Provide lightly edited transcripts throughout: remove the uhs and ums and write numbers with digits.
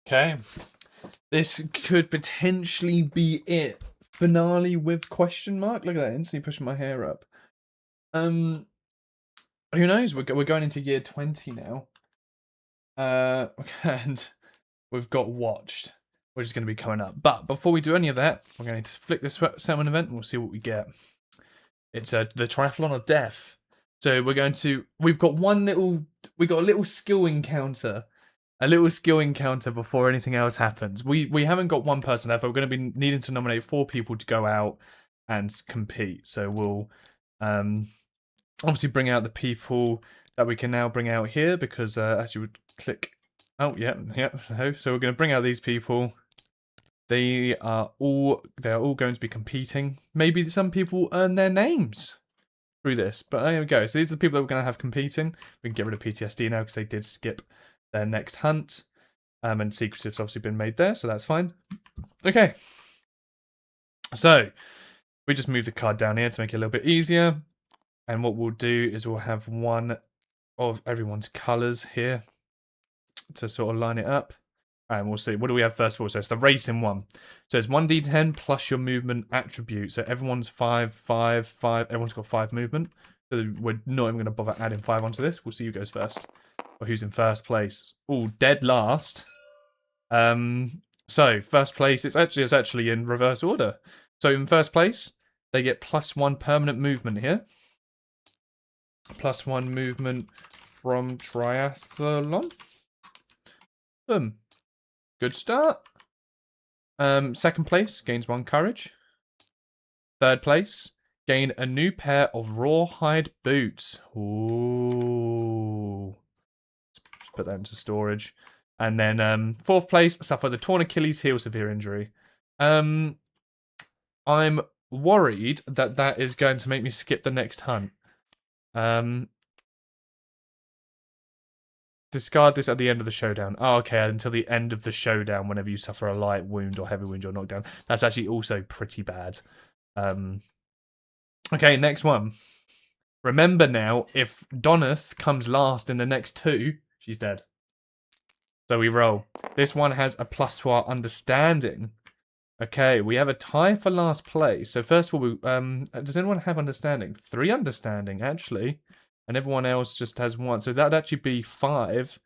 Okay. This could potentially be it. Finale with question mark. Look at that, instantly pushing my hair up. Who knows? We're going into year 20 now. And we've got watched, which is going to be coming up. But before we do any of that, we're going to flick this settlement event and we'll see what we get. It's the triathlon of death. So we've got a little skill encounter. A little skill encounter before anything else happens. We haven't got one person left, but we're going to be needing to nominate 4 people to go out and compete. So we'll obviously bring out the people that we can now bring out here because actually we'd click. Oh yeah. So we're going to bring out these people. They are all going to be competing. Maybe some people earn their names through this, but there we go. So these are the people that we're going to have competing. We can get rid of PTSD now because they did skip their next hunt, and secretive's obviously been made there, so that's fine. Okay, so we just move the card down here to make it a little bit easier, and what we'll do is we'll have one of everyone's colors here to sort of line it up, and we'll see what do we have first of all. So it's the racing one, so it's 1d10 plus your movement attribute, so everyone's 5 5 5, everyone's got 5 movement, so we're not even going to bother adding 5 onto this. We'll see who goes first. Or who's in first place? Oh, dead last. So first place, it's actually in reverse order. So in first place, they get +1 permanent movement here. +1 movement from triathlon. Boom. Good start. Second place, gains 1 courage. Third place, gain a new pair of rawhide boots. Ooh. Put that into storage. And then fourth place, suffer the torn Achilles heel, severe injury. I'm worried that is going to make me skip the next hunt. Discard this at the end of the showdown. Oh, okay, until the end of the showdown whenever you suffer a light wound or heavy wound or knockdown. That's actually also pretty bad. Okay, next one. Remember now, if Donnath comes last in the next 2, she's dead. So we roll. This one has a +2 to our understanding. Okay, we have a tie for last place. So first of all, does anyone have understanding? 3 understanding, actually. And everyone else just has 1. So that'd actually be 5.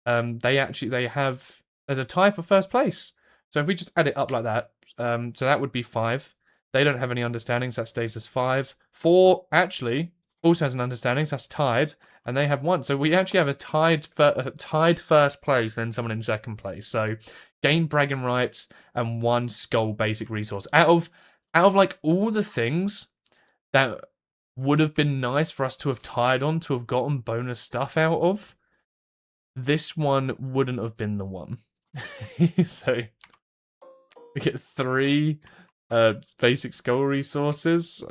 They have, there's a tie for first place. So if we just add it up like that, so that would be 5. They don't have any understandings, that stays as 5. 4, actually, also has an understanding, so that's tied, and they have 1. So we actually have a tied first place and someone in second place. So gain bragging rights and 1 skull basic resource. Out of like all the things that would have been nice for us to have tied on, to have gotten bonus stuff out of, this one wouldn't have been the one. So we get 3 basic skull resources.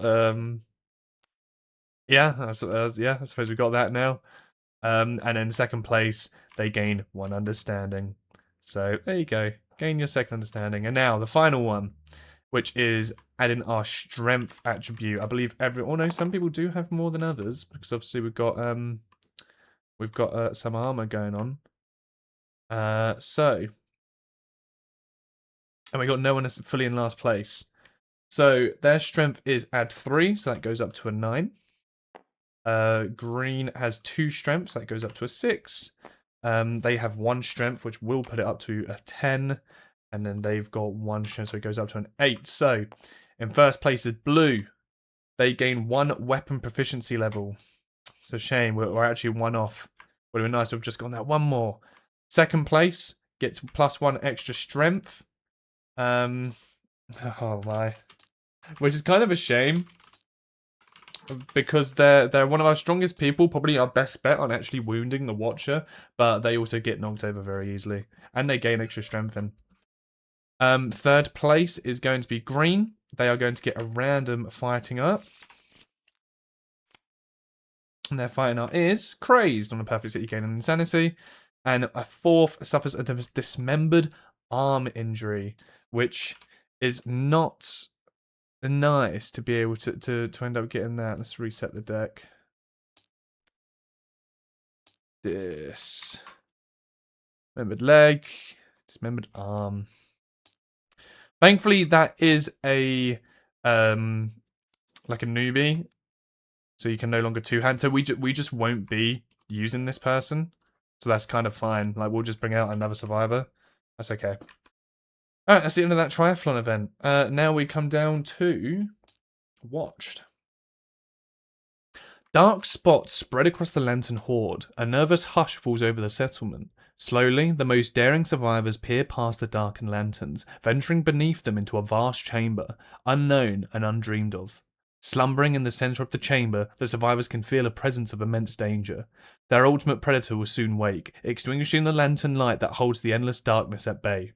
Yeah, I suppose we got that now. And then second place, they gain 1 understanding. So there you go. Gain your second understanding. And now the final one, which is adding our strength attribute. I believe some people do have more than others, because obviously we've got some armor going on. And we got no one is fully in last place. So their strength is add 3, so that goes up to a 9. Green has 2 strengths, that goes up to a 6. They have 1 strength, which will put it up to a 10. And then they've got 1 strength, so it goes up to an 8. So in first place is blue. They gain 1 weapon proficiency level. It's a shame, we're actually 1 off. Would have been nice to have just gone that 1 more. Second place gets +1 extra strength. Oh my. Which is kind of a shame, because they're one of our strongest people, probably our best bet on actually wounding the Watcher, but they also get knocked over very easily, and they gain extra strength. And third place is going to be green. They are going to get a random fighting art, and their fighting art is crazed. On a perfect hit, you gain an insanity, and a 4th suffers a dismembered arm injury, which is not nice to be able to end up getting that. Let's reset the deck. Remembered leg, Dismembered arm. Thankfully, that is a like a newbie, so you can no longer two-hand. So we just won't be using this person, so that's kind of fine. Like we'll just bring out another survivor. That's okay. All right, that's the end of that triathlon event. Now we come down to watched. Dark spots spread across the lantern horde. A nervous hush falls over the settlement. Slowly, the most daring survivors peer past the darkened lanterns, venturing beneath them into a vast chamber, unknown and undreamed of. Slumbering in the centre of the chamber, the survivors can feel a presence of immense danger. Their ultimate predator will soon wake, extinguishing the lantern light that holds the endless darkness at bay.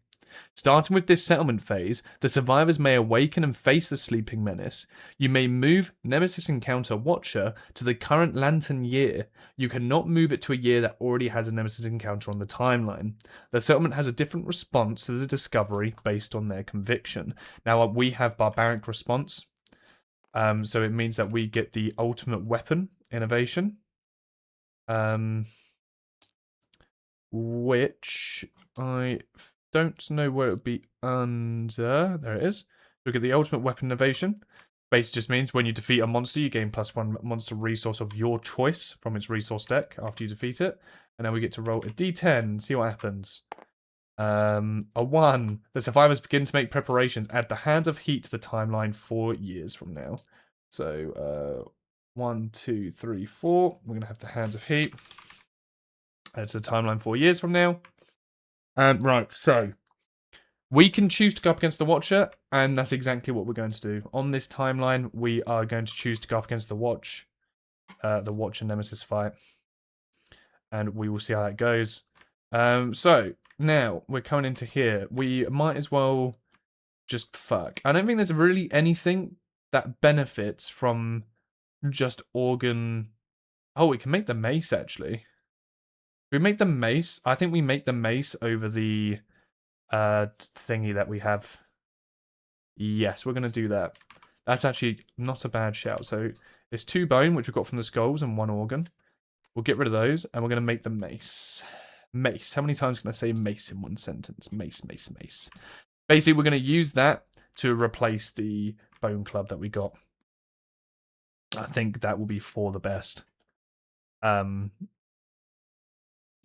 Starting with this settlement phase, the survivors may awaken and face the sleeping menace. You may move Nemesis Encounter Watcher to the current Lantern year. You cannot move it to a year that already has a Nemesis Encounter on the timeline. The settlement has a different response to the discovery based on their conviction. Now, we have Barbaric Response, so it means that we get the Ultimate Weapon Innovation. Which I don't know where it would be under. There it is. Look at the Ultimate Weapon Innovation. Basically just means when you defeat a monster, you gain +1 monster resource of your choice from its resource deck after you defeat it. And then we get to roll a d10 and see what happens. A 1. The survivors begin to make preparations. Add the Hands of Heat to the timeline 4 years from now. So, 1, 2, 3, 4. We're going to have the Hands of Heat. Add to the timeline 4 years from now. Right, so we can choose to go up against the Watcher, and that's exactly what we're going to do. On this timeline, we are going to choose to go up against the Watcher Nemesis fight, and we will see how that goes. So now we're coming into here. We might as well just fuck. I don't think there's really anything that benefits from just organ. Oh, we can make the mace actually. We make the mace. I think we make the mace over the thingy that we have. Yes, we're going to do that. That's actually not a bad shout. So it's 2 bone, which we've got from the skulls, and 1 organ. We'll get rid of those, and we're going to make the mace. Mace. How many times can I say mace in one sentence? Mace, mace, mace. Basically, we're going to use that to replace the bone club that we got. I think that will be for the best.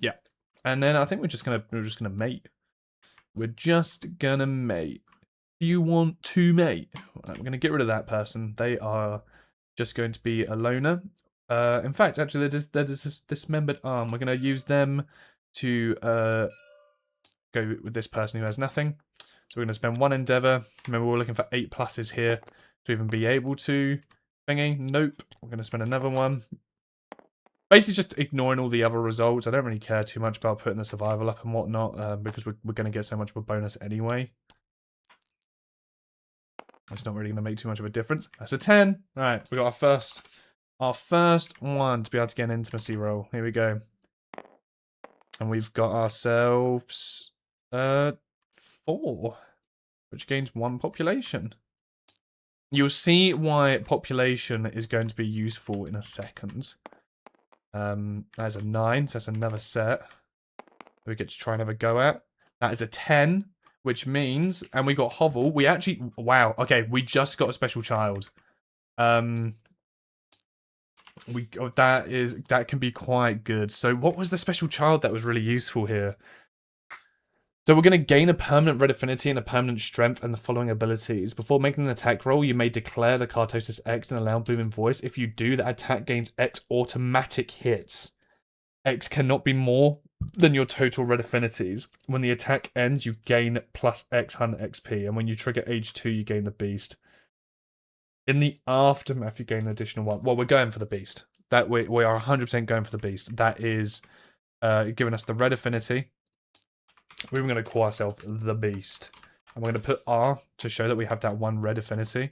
Yeah. And then I think we're just gonna mate. We're just gonna mate. You want to mate? Right, we're gonna get rid of that person. They are just going to be a loner. In fact, actually, they're just this dismembered arm. We're gonna use them to go with this person who has nothing. So we're gonna spend 1 endeavor. Remember, we're looking for 8 pluses here to even be able to thingy. Nope. We're gonna spend another 1. Basically just ignoring all the other results. I don't really care too much about putting the survival up and whatnot, because we're going to get so much of a bonus anyway. It's not really going to make too much of a difference. That's a 10. Alright, we got our first one to be able to get an intimacy roll. Here we go. And we've got ourselves 4, which gains 1 population. You'll see why population is going to be useful in a second. That's a 9, so that's another set we get to try and have a go at. That is a 10, which means, and we got hovel. We actually, wow, okay, we just got a special child. That can be quite good. So what was the special child that was really useful here? So we're going to gain a permanent red affinity and a permanent strength and the following abilities. Before making an attack roll, you may declare the Cartosis X in a loud booming voice. If you do, that attack gains X automatic hits. X cannot be more than your total red affinities. When the attack ends, you gain plus X 100 XP. And when you trigger age 2, you gain the beast. In the aftermath, you gain an additional 1. Well, we're going for the beast. That we are 100% going for the beast. That is giving us the red affinity. We're going to call ourselves the Beast. And we're going to put R to show that we have that 1 red affinity.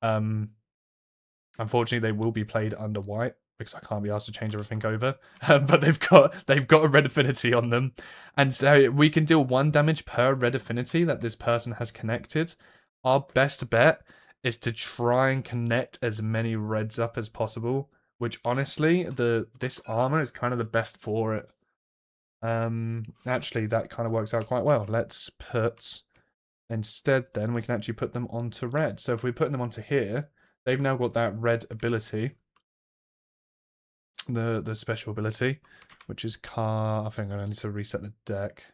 Unfortunately, they will be played under white because I can't be asked to change everything over. But they've got a red affinity on them. And so we can deal 1 damage per red affinity that this person has connected. Our best bet is to try and connect as many reds up as possible. Which honestly, this armor is kind of the best for it. Actually, that kind of works out quite well. Let's put, instead then, we can actually put them onto red. So if we put them onto here, they've now got that red ability. The special ability, which is I think I need to reset the deck.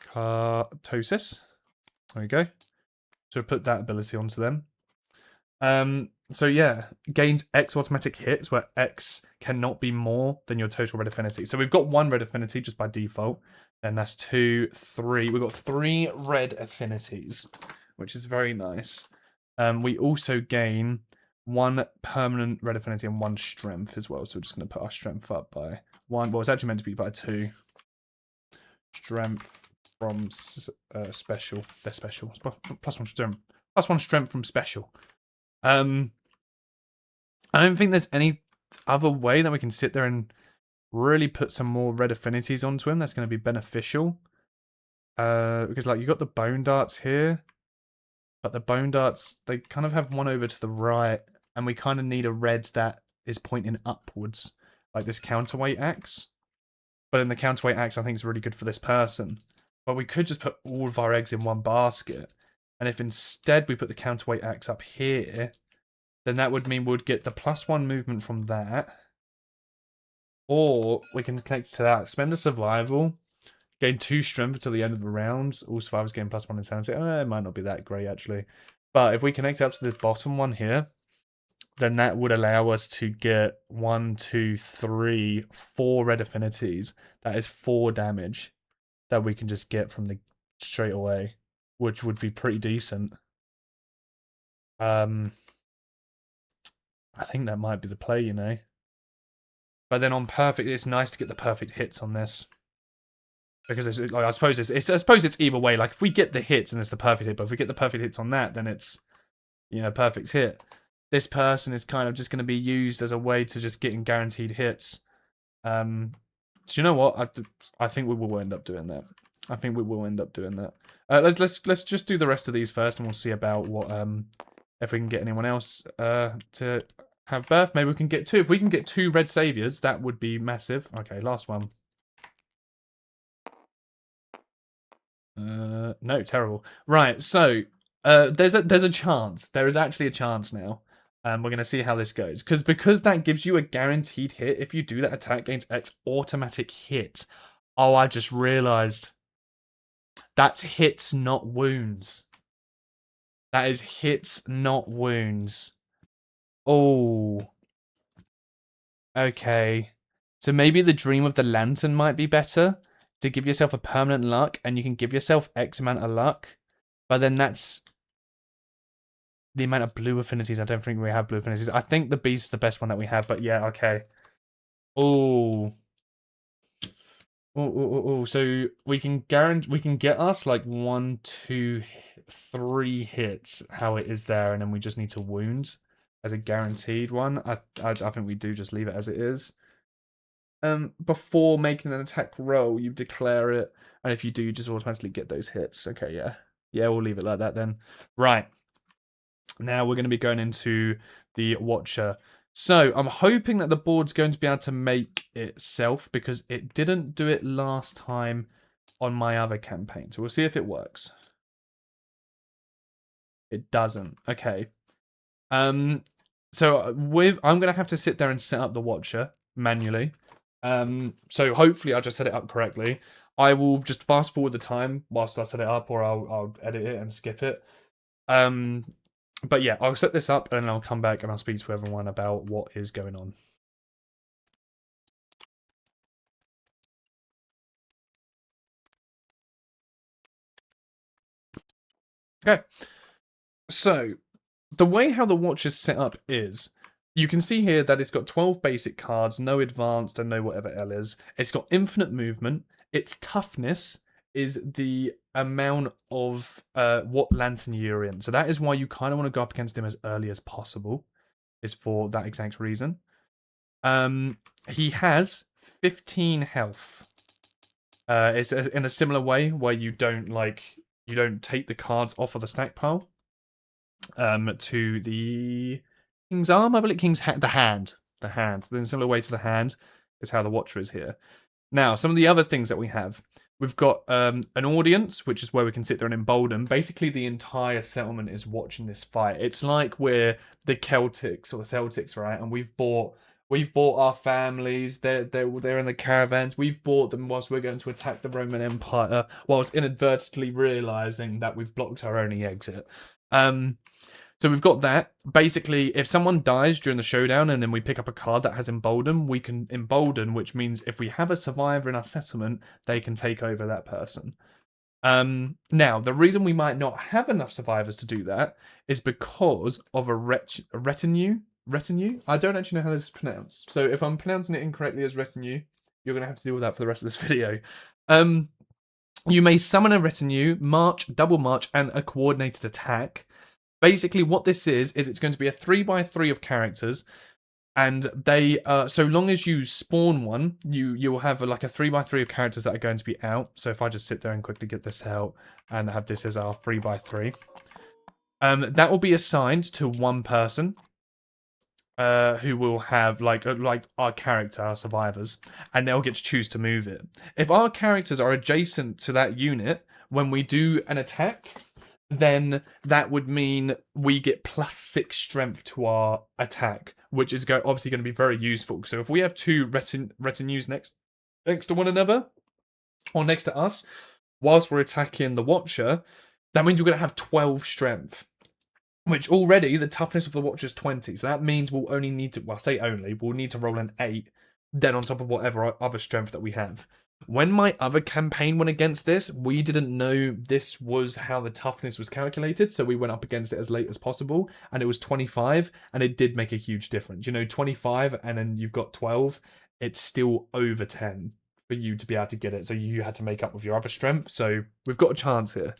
Kartosis. There we go. So put that ability onto them. So yeah, gains X automatic hits where X cannot be more than your total red affinity. So we've got 1 red affinity just by default. And that's 2, 3. We've got 3 red affinities, which is very nice. We also gain 1 permanent red affinity and 1 strength as well. So we're just going to put our strength up by 1. Well, it's actually meant to be by 2. Strength from special. They're special. Plus 1 strength. Plus 1 strength from special. I don't think there's any other way that we can sit there and really put some more red affinities onto him that's going to be beneficial. Because like you got the bone darts here, but the bone darts, they kind of have one over to the right, and we kind of need a red that is pointing upwards, like this counterweight axe. But then the counterweight axe I think is really good for this person. But we could just put all of our eggs in one basket. And if instead we put the counterweight axe up here, then that would mean we'd get the +1 movement from that. Or we can connect to that. Spend a survival. Gain 2 strength until the end of the round. All survivors gain +1 insanity. It might not be that great, actually. But if we connect up to this bottom one here, then that would allow us to get 1, 2, 3, 4 red affinities. That is 4 damage that we can just get from the straight away, which would be pretty decent. I think that might be the play, you know. But then on perfect, it's nice to get the perfect hits on this. Because it's, like, I suppose it's either way. Like if we get the hits, then it's the perfect hit. But if we get the perfect hits on that, then it's, you know, perfect hit. This person is kind of just going to be used as a way to just getting guaranteed hits. Do you know what? I think we will end up doing that. I think we will end up doing that. Let's just do the rest of these first, and we'll see about what if we can get anyone else to have birth. Maybe we can get 2. If we can get 2 red saviors, that would be massive. Okay, last one. No, terrible. Right, so there's a chance. There is actually a chance now. We're gonna see how this goes because that gives you a guaranteed hit. If you do that attack gains X automatic hit. Oh, I just realized that's hits, not wounds. That is hits, not wounds. Oh. Okay. So maybe the Dream of the Lantern might be better to give yourself a permanent luck, and you can give yourself X amount of luck. But then that's the amount of blue affinities. I don't think we have blue affinities. I think the Beast is the best one that we have, but yeah, okay. Oh. Oh, so we can get us like 1, 2, 3 hits, how it is there, and then we just need to wound as a guaranteed one. I think we do just leave it as it is. Before making an attack roll, you declare it, and if you do, you just automatically get those hits. Okay, yeah. Yeah, we'll leave it like that then. Right. Now we're going to be going into the Watcher. So I'm hoping that the board's going to be able to make itself, because it didn't do it last time on my other campaign. So we'll see if it works. It doesn't. Okay. So I'm going to have to sit there and set up the Watcher manually. So hopefully I just set it up correctly. I will just fast forward the time whilst I set it up, or I'll edit it and skip it. But yeah, I'll set this up and I'll come back and I'll speak to everyone about what is going on. Okay. So, the way how the watch is set up is, you can see here that it's got 12 basic cards, no advanced and no whatever L is. It's got infinite movement. Its toughness is the amount of what lantern you're in. So that is why you kind of want to go up against him as early as possible, is for that exact reason. He has 15 health. It's in a similar way where you don't take the cards off of the stack pile. To the King's Arm, I believe. The hand. In a similar way to the hand is how the Watcher is here. Now, some of the other things that we have. We've got an audience, which is where we can sit there and embolden. Basically, the entire settlement is watching this fight. It's like we're the Celtics or the Celtics, right? And we've bought our families. They're in the caravans. We've bought them whilst we're going to attack the Roman Empire, whilst inadvertently realizing that we've blocked our only exit. So we've got that. Basically, if someone dies during the showdown and then we pick up a card that has embolden, we can embolden, which means if we have a survivor in our settlement, they can take over that person. Now, the reason we might not have enough survivors to do that is because of a retinue. Retinue? I don't actually know how this is pronounced. So if I'm pronouncing it incorrectly as retinue, you're going to have to deal with that for the rest of this video. You may summon a retinue, march, double march, and a coordinated attack. Basically, what this is it's going to be a 3x3 of characters, and they, so long as you spawn one, you'll have like a 3x3 of characters that are going to be out. So if I just sit there and quickly get this out and have this as our 3x3, that will be assigned to one person, who will have like our character, our survivors, and they'll get to choose to move it. If our characters are adjacent to that unit, when we do an attack, then that would mean we get +6 strength to our attack, which is obviously going to be very useful. So if we have two retinues next to one another, or next to us, whilst we're attacking the Watcher, that means we're going to have 12 strength. Which already, the toughness of the Watcher is 20. So that means we'll only need to, well, I say only, we'll need to roll an 8, then on top of whatever other strength that we have. When my other campaign went against this, we didn't know this was how the toughness was calculated, so we went up against it as late as possible, and it was 25, and it did make a huge difference. 25, and then you've got 12, it's still over 10 for you to be able to get it, so you had to make up with your other strength, so we've got a chance here.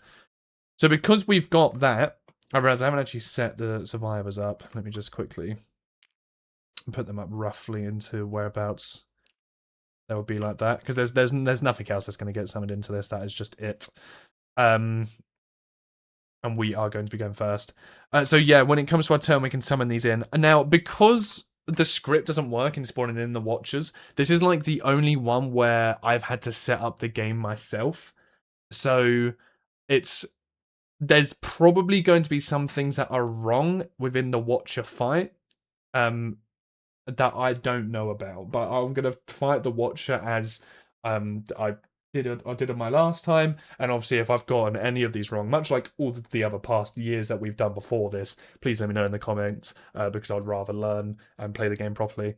So because we've got that, I realize I haven't actually set the survivors up. Let me just quickly put them up roughly into whereabouts. That would be like that, because there's nothing else that's going to get summoned into this. That is just it. And we are going to be going first. So yeah, when it comes to our turn, we can summon these in. And now, because the script doesn't work in spawning in the Watchers, this is like the only one where I've had to set up the game myself. So there's probably going to be some things that are wrong within the Watcher fight. That I don't know about, but I'm gonna fight the Watcher as I did on my last time, and obviously if I've gotten any of these wrong, much like all the other past years that we've done before this, please let me know in the comments, because I'd rather learn and play the game properly.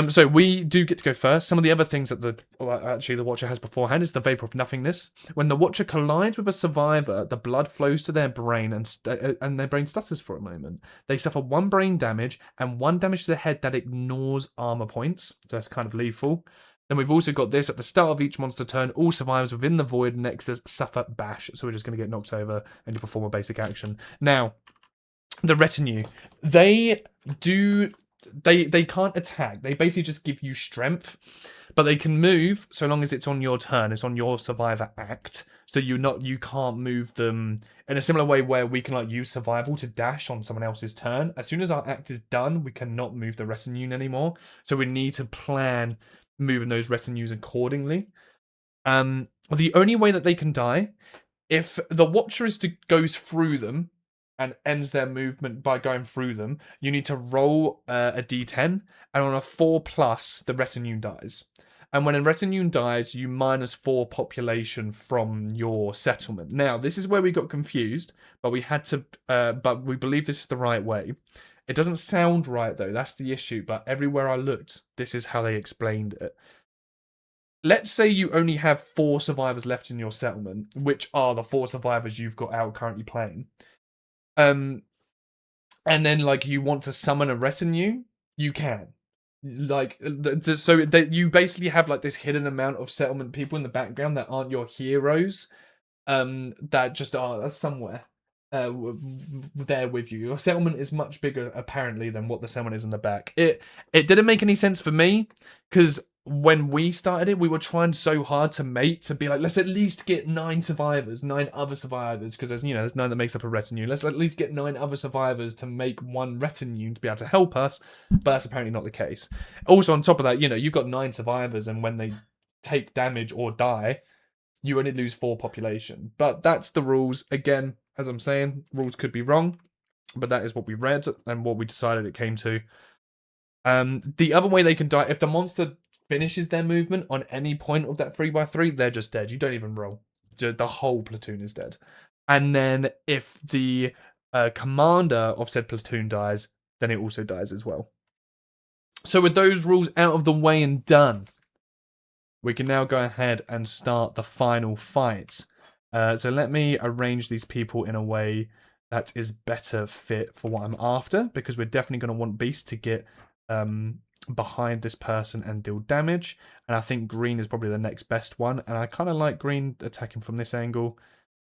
So we do get to go first. Some of the other things that the Watcher has beforehand is the Vapor of Nothingness. When the Watcher collides with a survivor, the blood flows to their brain and their brain stutters for a moment. They suffer 1 brain damage and 1 damage to the head that ignores armor points. So that's kind of lethal. Then we've also got this, at the start of each monster turn, all survivors within the Void Nexus suffer bash. So we're just going to get knocked over and you perform a basic action. Now, the Retinue. They can't attack. They basically just give you strength, but they can move so long as it's on your turn. It's on your survivor act, so you can't move them in a similar way where we can use survival to dash on someone else's turn. As soon as our act is done, we cannot move the retinue anymore. So we need to plan moving those retinues accordingly. The only way that they can die, if the Watcher goes through them and ends their movement by going through them, you need to roll a d10, and on a 4+, the retinue dies. And when a retinue dies, you -4 population from your settlement. Now, this is where we got confused, but we had to, but we believe this is the right way. It doesn't sound right, though. That's the issue. But everywhere I looked, this is how they explained it. Let's say you only have 4 survivors left in your settlement, which are the 4 survivors you've got out currently playing. And then you want to summon a retinue, you can. So that you basically have this hidden amount of settlement people in the background that aren't your heroes, that just are somewhere there with you. Your settlement is much bigger apparently than what the settlement is in the back. It didn't make any sense for me, because when we started it, we were trying so hard to mate, to be like, let's at least get 9 survivors, 9 other survivors, because there's 9 that makes up a retinue. Let's at least get 9 other survivors to make 1 retinue to be able to help us, but that's apparently not the case. Also, on top of that, you've got 9 survivors, and when they take damage or die, you only lose 4 population. But that's the rules. Again, as I'm saying, rules could be wrong, but that is what we read and what we decided it came to. The other way they can die, if the monster finishes their movement on any point of that 3x3, they're just dead. You don't even roll. The whole platoon is dead. And then if the commander of said platoon dies, then it also dies as well. So with those rules out of the way and done, we can now go ahead and start the final fight. So let me arrange these people in a way that is better fit for what I'm after, because we're definitely going to want Beast to get behind this person and deal damage, and I think green is probably the next best one, and I kind of like green attacking from this angle.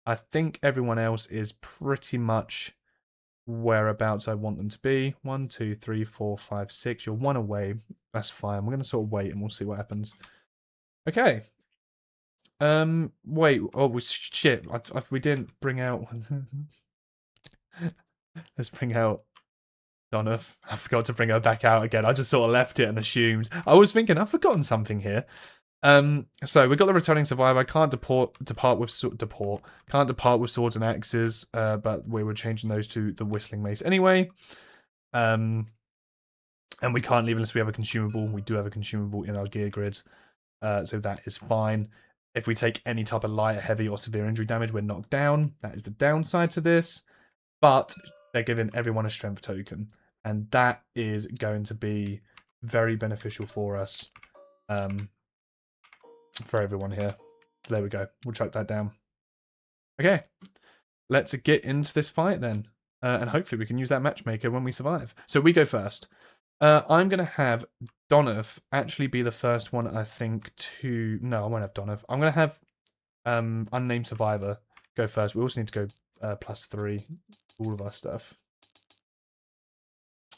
I think everyone else is pretty much whereabouts I want them to be. 1, 2, 3, 4, 5, 6. You're 1 away. That's fine. We're going to sort of wait and we'll see what happens. Okay. Wait. Oh, shit. We didn't bring out... Let's bring out Donoff. I forgot to bring her back out again. I just sort of left it and assumed. I was thinking, I've forgotten something here. So we got the returning survivor. Can't depart with swords and axes. But we were changing those to the whistling mace anyway. And we can't leave unless we have a consumable. We do have a consumable in our gear grids. So that is fine. If we take any type of light, heavy, or severe injury damage, we're knocked down. That is the downside to this. But they're giving everyone a strength token. And that is going to be very beneficial for us. For everyone here. So there we go. We'll track that down. Okay. Let's get into this fight then. And hopefully we can use that matchmaker when we survive. So we go first. I'm going to have Donoff actually be the first one, I think, to... No, I won't have Donoff. I'm going to have Unnamed Survivor go first. We also need to go +3. All of our stuff.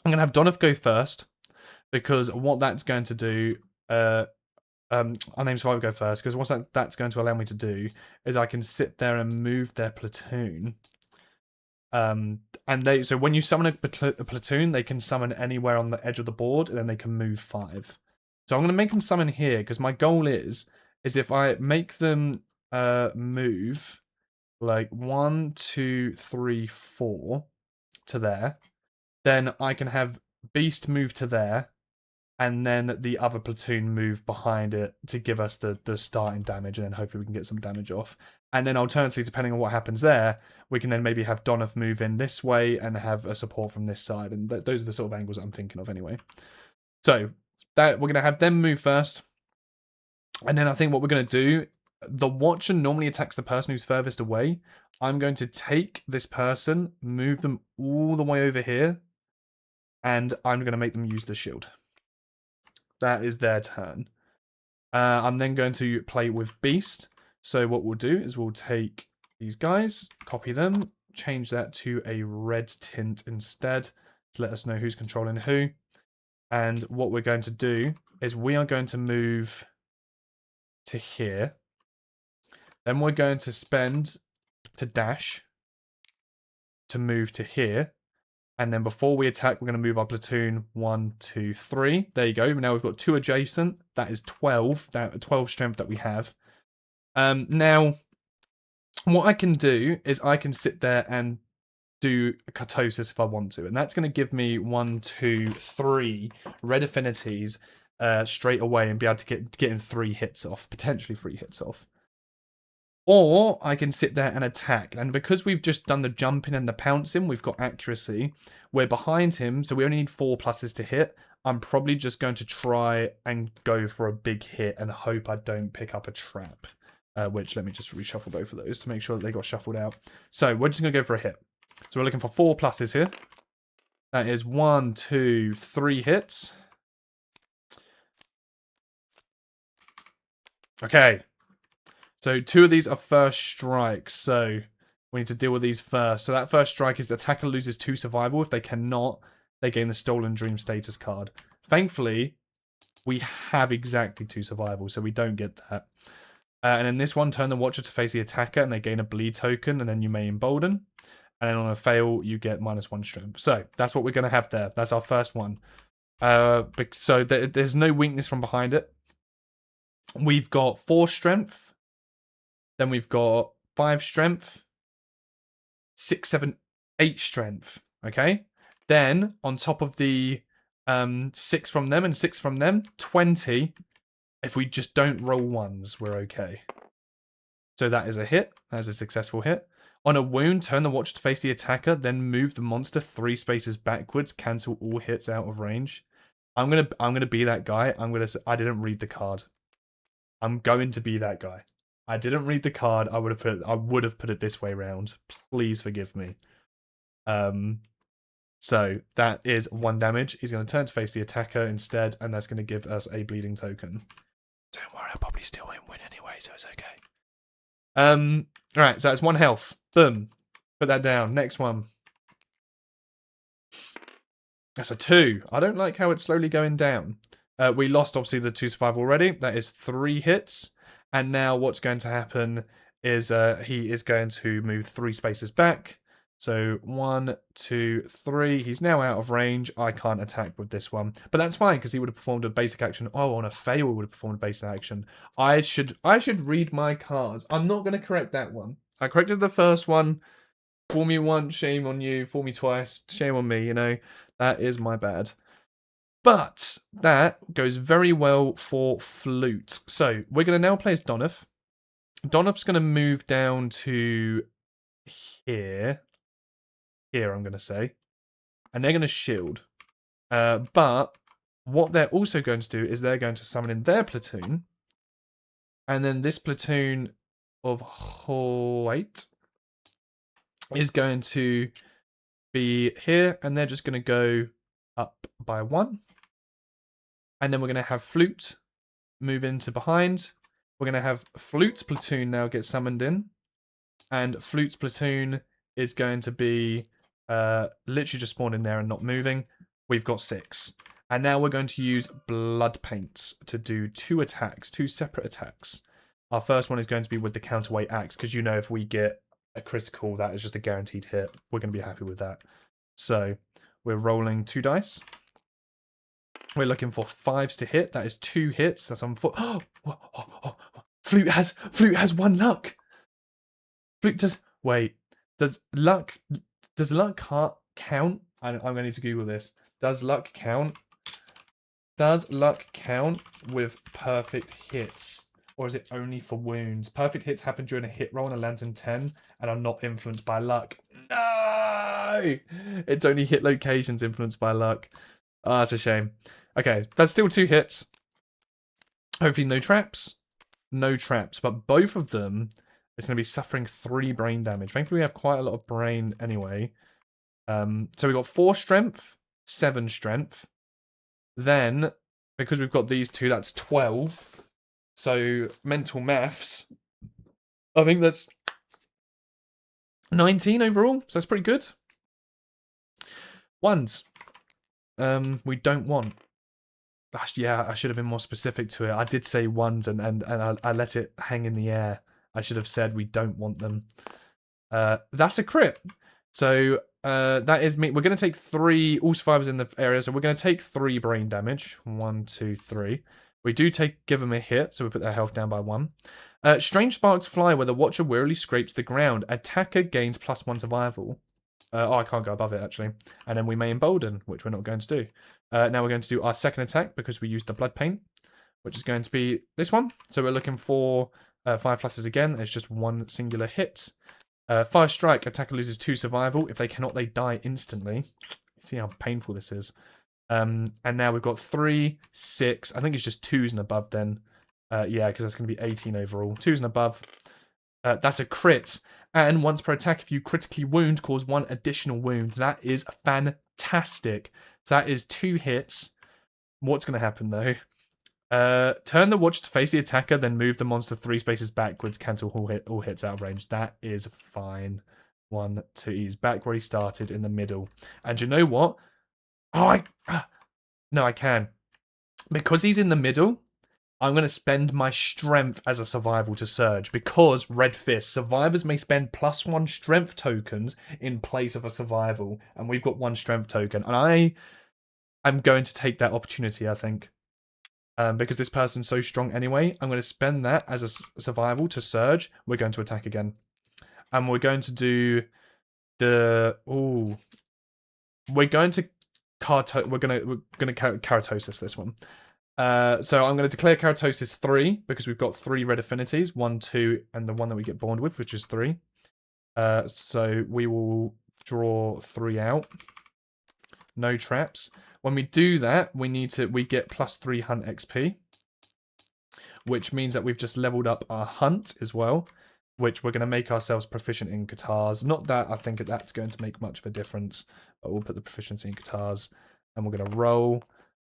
I'm going to have Donoff go first, because what that's going to do... Unnamed Survivor go first, because what that's going to allow me to do is I can sit there and move their platoon. So when you summon a platoon, they can summon anywhere on the edge of the board, and then they can move 5. So I'm going to make them summon here, because my goal is if I make them move like 1, 2, 3, 4 to there, then I can have Beast move to there, and then the other platoon move behind it to give us the starting damage, and then hopefully we can get some damage off. And then alternatively, depending on what happens there, we can then maybe have Donoff move in this way and have a support from this side. And those are the sort of angles that I'm thinking of anyway. So that we're going to have them move first. And then I think what we're going to do, the Watcher normally attacks the person who's furthest away. I'm going to take this person, move them all the way over here, and I'm going to make them use the shield. That is their turn. I'm then going to play with Beast. So what we'll do is we'll take these guys, copy them, change that to a red tint instead to let us know who's controlling who. And what we're going to do is we are going to move to here. Then we're going to spend to dash to move to here. And then before we attack, we're going to move our platoon 1, 2, 3. There you go. Now we've got 2 adjacent. That is 12. That 12 strength that we have. Now, what I can do is I can sit there and do Katosis if I want to. And that's going to give me 1, 2, 3 red affinities straight away and be able to get in 3 hits off. Potentially 3 hits off. Or I can sit there and attack. And because we've just done the jumping and the pouncing, we've got accuracy. We're behind him, so we only need 4 pluses to hit. I'm probably just going to try and go for a big hit and hope I don't pick up a trap. Which, let me just reshuffle both of those to make sure that they got shuffled out. So we're just going to go for a hit. So we're looking for 4 pluses here. That is 1, 2, 3 hits. Okay. So 2 of these are first strikes, so we need to deal with these first. So that first strike is the attacker loses 2 survival. If they cannot, they gain the Stolen Dream status card. Thankfully, we have exactly 2 survival, so we don't get that. And in this one, turn the watcher to face the attacker, and they gain a bleed token, and then you may embolden. And then on a fail, you get -1 strength. So that's what we're going to have there. That's our first one. So there's no weakness from behind it. We've got 4 strength. Then we've got 5 strength. 6, 7, 8 strength. Okay. Then on top of the 6 from them and 6 from them, 20. If we just don't roll ones, we're okay. So that is a hit. That is a successful hit. On a wound, turn the watch to face the attacker, then move the monster 3 spaces backwards, cancel all hits out of range. I'm gonna be that guy. I didn't read the card. I'm going to be that guy. I didn't read the card. I would have put it this way round. Please forgive me. So that is 1 damage. He's going to turn to face the attacker instead, and that's going to give us a bleeding token. Don't worry, I'll probably still win anyway, so it's okay. Alright, so that's 1 health. Boom. Put that down. Next one. That's a 2. I don't like how it's slowly going down. We lost, obviously, the 2 survival already. That is 3 hits. And now what's going to happen is he is going to move 3 spaces back. So 1, 2, 3. He's now out of range. I can't attack with this one. But that's fine, because he would have performed a basic action. Oh, on a fail, he would have performed a basic action. I should read my cards. I'm not going to correct that one. I corrected the first one. Fool me once, shame on you. Fool me twice, shame on me, you know. That is my bad. But that goes very well for Flute. So we're going to now play as Donoff. Donoff's going to move down to here. Here, I'm going to say. And they're going to shield. But what they're also going to do is they're going to summon in their platoon. And then this platoon of White is going to be here. And they're just going to go up by 1. And then we're going to have Flute move into behind. We're going to have Flute's platoon now get summoned in. And Flute's platoon is going to be literally just spawned in there and not moving. We've got 6. And now we're going to use Blood Paints to do 2 attacks, 2 separate attacks. Our first one is going to be with the counterweight axe, because you know if we get a critical, that is just a guaranteed hit. We're going to be happy with that. So we're rolling 2 dice. We're looking for 5s to hit. That is 2 hits. That's on 4. Flute has 1 luck. Flute does. Wait. Does luck count? I'm going to need to Google this. Does luck count? Does luck count with perfect hits? Or is it only for wounds? Perfect hits happen during a hit roll on a Lantern 10 and are not influenced by luck. No! It's only hit locations influenced by luck. Ah, that's a shame. Okay, that's still 2 hits. Hopefully no traps. No traps. But both of them is going to be suffering 3 brain damage. Thankfully we have quite a lot of brain anyway. So we've got 4 strength, 7 strength. Then, because we've got these 2, that's 12. So, mental maths. I think that's 19 overall. So that's pretty good. 1s. We don't want. Gosh, yeah, I should have been more specific to it. I did say 1s and I let it hang in the air. I should have said we don't want them. That's a crit. So that is me. We're going to take 3 all survivors in the area. So we're going to take 3 brain damage. 1, 2, 3. We do give them a hit, so we put their health down by 1. Strange sparks fly where the watcher wearily scrapes the ground. Attacker gains +1 survival. I can't go above it, actually. And then we may embolden, which we're not going to do. Now we're going to do our second attack because we used the blood paint, which is going to be this one. So we're looking for 5 pluses again. It's just 1 singular hit. Fire strike, attacker loses 2 survival. If they cannot, they die instantly. See how painful this is. And now we've got 3, 6. I think it's just 2s and above then. Yeah, because that's going to be 18 overall. 2s and above. That's a crit. And once per attack, if you critically wound, cause 1 additional wound. That is fantastic. So that is 2 hits. What's going to happen though? Turn the watch to face the attacker, then move the monster 3 spaces backwards, cancel all hits out of range. That is fine. 1, 2. He's back where he started in the middle. And you know what? Oh, no, I can. Because he's in the middle, I'm going to spend my strength as a survival to surge. Because Red Fist, survivors may spend +1 strength tokens in place of a survival. And we've got 1 strength token. And I am going to take that opportunity, I think. Because this person's so strong anyway, I'm going to spend that as a survival to surge. We're going to attack again. And we're going to do the... Ooh. We're going to... We're going to Keratosis this one. So I'm going to declare Keratosis 3, because we've got 3 red affinities. 1, 2, and the one that we get born with, which is 3. So we will draw 3 out. No traps. When we do that, we get +3 hunt XP, which means that we've just leveled up our hunt as well, which we're going to make ourselves proficient in guitars. Not that I think that's going to make much of a difference, but we'll put the proficiency in guitars, and we're going to roll,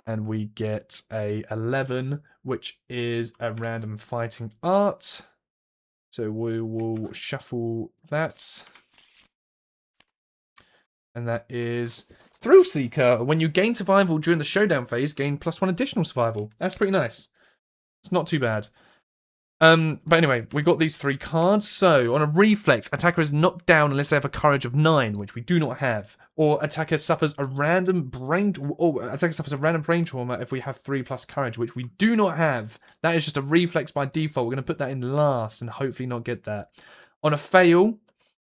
and we get a 11, which is a random fighting art. So we will shuffle that. And that is Thrill Seeker. When you gain survival during the showdown phase, gain +1 additional survival. That's pretty nice. It's not too bad. But anyway, we got these 3 cards. So, on a reflex, attacker is knocked down unless they have a courage of 9, which we do not have. Or attacker suffers a random brain trauma if we have 3+ courage, which we do not have. That is just a reflex by default. We're going to put that in last and hopefully not get that. On a fail,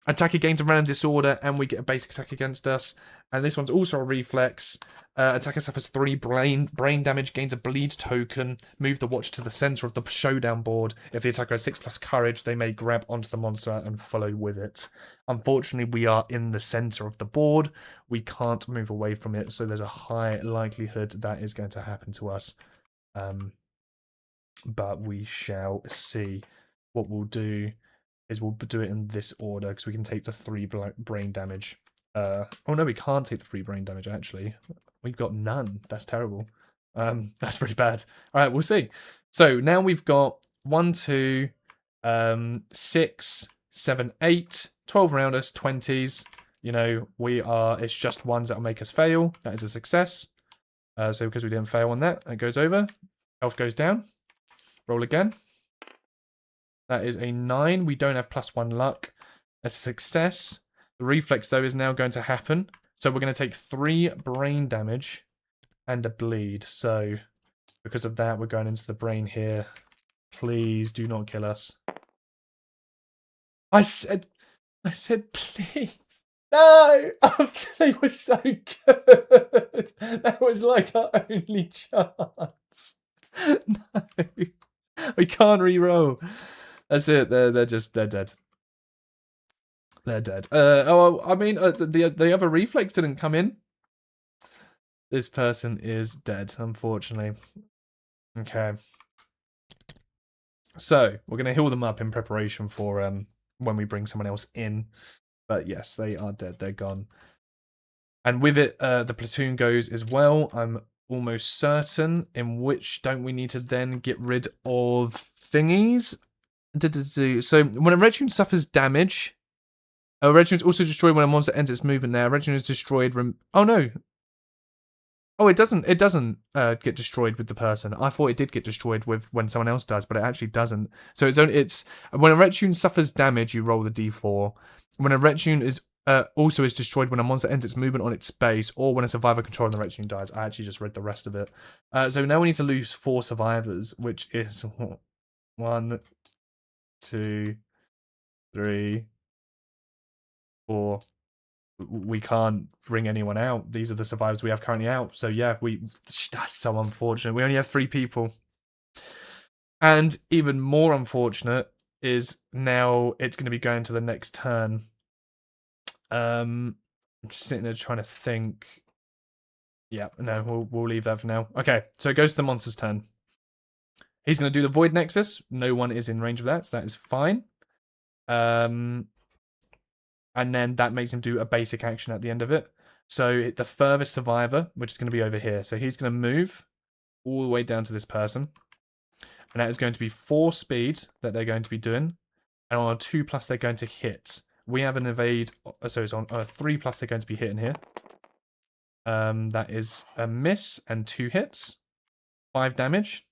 attacker gains a random disorder and we get a basic attack against us. And this one's also a reflex. Attacker suffers 3 brain damage, gains a bleed token. Move the watch to the center of the showdown board. If the attacker has 6+ courage, they may grab onto the monster and follow with it. Unfortunately, we are in the center of the board. We can't move away from it, so there's a high likelihood that is going to happen to us. But we shall see. What we'll do is we'll do it in this order, because we can take the 3 brain damage. Oh no, we can't take the 3 brain damage, actually. We've got none. That's terrible. That's pretty bad. Alright, we'll see. So now we've got 1, 2, 6, 7, 8, 12 around us, 20s. You know, it's just ones that'll make us fail. That is a success. So because we didn't fail on that, it goes over. Health goes down. Roll again. That is a 9. We don't have +1 luck. That's a success. The reflex, though, is now going to happen. So we're going to take 3 brain damage and a bleed. So because of that, we're going into the brain here. Please do not kill us. I said please. No! They were so good. That was like our only chance. No. We can't re-roll. That's it. They're dead. They're dead. I mean, the other reflex didn't come in. This person is dead, unfortunately. Okay. So we're gonna heal them up in preparation for when we bring someone else in. But yes, they are dead. They're gone. And with it, the platoon goes as well. I'm almost certain. In which don't we need to then get rid of thingies? So when a red tune suffers damage, a red tune is also destroyed when a monster enters its movement. Now, a red tune is destroyed. Oh no. Oh, it doesn't. It doesn't get destroyed with the person. I thought it did get destroyed with when someone else does, but it actually doesn't. So it's when a red tune suffers damage, you roll the d4. When a red tune is also is destroyed when a monster enters its movement on its space, or when a survivor controlling the red tune dies. I actually just read the rest of it. So now we need to lose 4 survivors, which is 1, 2, 3, 4. We can't bring anyone out. These are the survivors we have currently out. So yeah, that's so unfortunate. We only have 3 people. And even more unfortunate is now it's going to be going to the next turn. I'm just sitting there trying to think. Yeah, no, we'll leave that for now. Okay, so it goes to the monster's turn. He's going to do the Void Nexus. No one is in range of that, so that is fine. And then that makes him do a basic action at the end of it. So the furthest survivor, which is going to be over here. So he's going to move all the way down to this person. And that is going to be 4 speed that they're going to be doing. And on a 2+, they're going to hit. We have an evade. So it's on a 3+, they're going to be hitting here. That is a miss and 2 hits. 5 damage.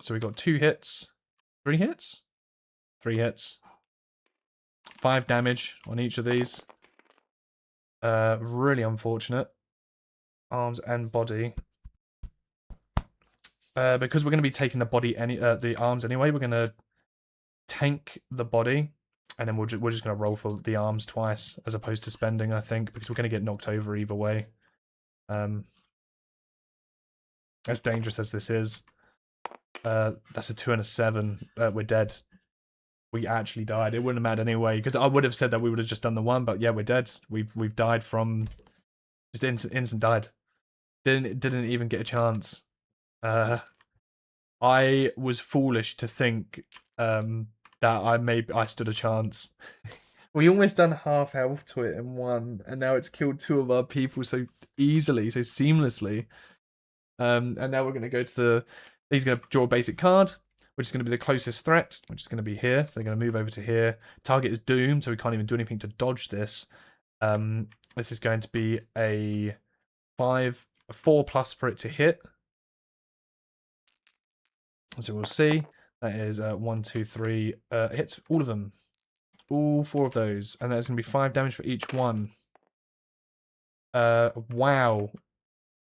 So we got 2 hits. 3 hits? 3 hits. 5 damage on each of these. Really unfortunate. Arms and body. Because we're going to be taking the body the arms anyway, we're going to tank the body, and then we're just going to roll for the arms twice as opposed to spending, I think, because we're going to get knocked over either way. As dangerous as this is, that's a 2 and a 7. We're dead. We actually died. It wouldn't have mattered anyway, because I would have said that we would have just done the 1, but yeah, we're dead. We've died from just instant died. Didn't even get a chance. I was foolish to think that I stood a chance. We almost done half health to it in 1, and now it's killed 2 of our people so easily, so seamlessly. And now we're going to go to he's going to draw a basic card, which is going to be the closest threat, which is going to be here. So they're going to move over to here. Target is doomed, so we can't even do anything to dodge this. This is going to be a 4+ for it to hit. So we'll see. That is 1, 2, 3. Hits all of them. All 4 of those. And that's going to be 5 damage for each one. Wow.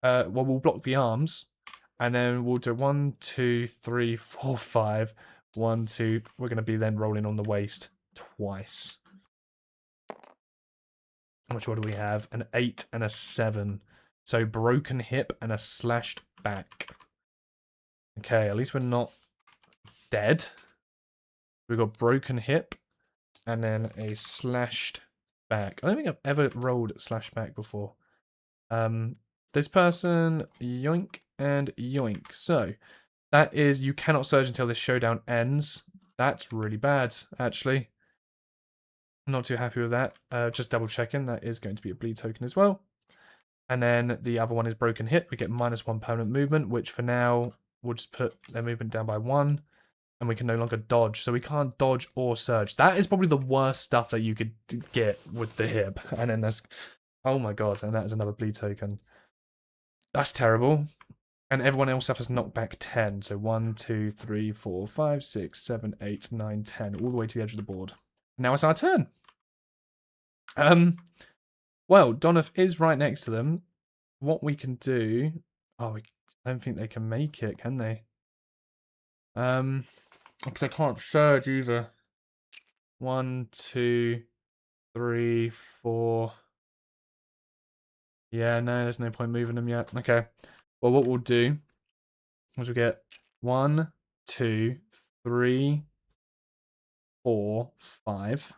Well, we'll block the arms. And then we'll do 1, 2, 3, 4, 5. 1, 2. We're going to be then rolling on the waist twice. Which one do we have? An 8 and a 7. So broken hip and a slashed back. Okay, at least we're not dead. We've got broken hip and then a slashed back. I don't think I've ever rolled slashed back before. This person, yoink and yoink. So that is, you cannot surge until this showdown ends. That's really bad, actually. I'm not too happy with that. Just double checking. That is going to be a bleed token as well. And then the other one is broken hip. We get -1 permanent movement, which for now we'll just put their movement down by 1. And we can no longer dodge. So we can't dodge or surge. That is probably the worst stuff that you could get with the hip. And then that's, oh my god, and that is another bleed token. That's terrible. And everyone else suffers knockback 10. So 1, 2, 3, 4, 5, 6, 7, 8, 9, 10. All the way to the edge of the board. Now it's our turn. Well, Donoff is right next to them. What we can do... Oh, I don't think they can make it, can they? Because I can't surge either. 1, 2, 3, 4... Yeah, no, there's no point moving them yet. Okay. Well, what we'll do is we'll get 1, 2, 3, 4, 5.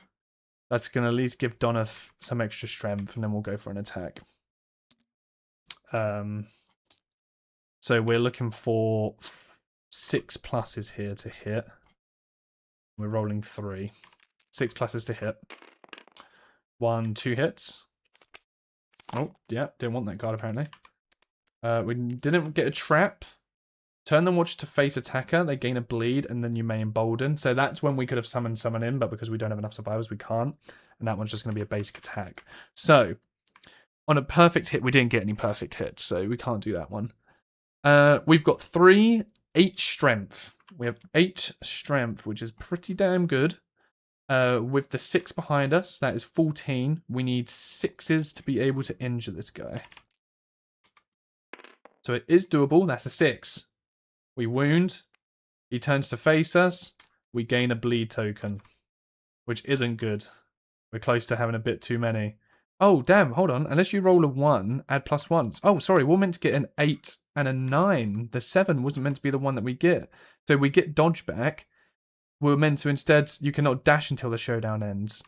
That's going to at least give Donoff some extra strength, and then we'll go for an attack. So we're looking for 6 pluses here to hit. We're rolling 3. 6 pluses to hit. 1, 2 hits. Oh, yeah, didn't want that card apparently. We didn't get a trap. Turn the watch to face attacker. They gain a bleed, and then you may embolden. So that's when we could have summoned someone in, but because we don't have enough survivors, we can't. And that one's just going to be a basic attack. So, on a perfect hit, we didn't get any perfect hits, so we can't do that one. We've got 8 strength. We have 8 strength, which is pretty damn good. With the 6 behind us, that is 14. We need 6s to be able to injure this guy. So it is doable. That's a 6. We wound. He turns to face us. We gain a bleed token, which isn't good. We're close to having a bit too many. Oh, damn. Hold on. Unless you roll a 1, add +1. Oh, sorry. We're meant to get an 8 and a 9. The 7 wasn't meant to be the one that we get. So we get dodge back. We're meant to instead, you cannot dash until the showdown ends.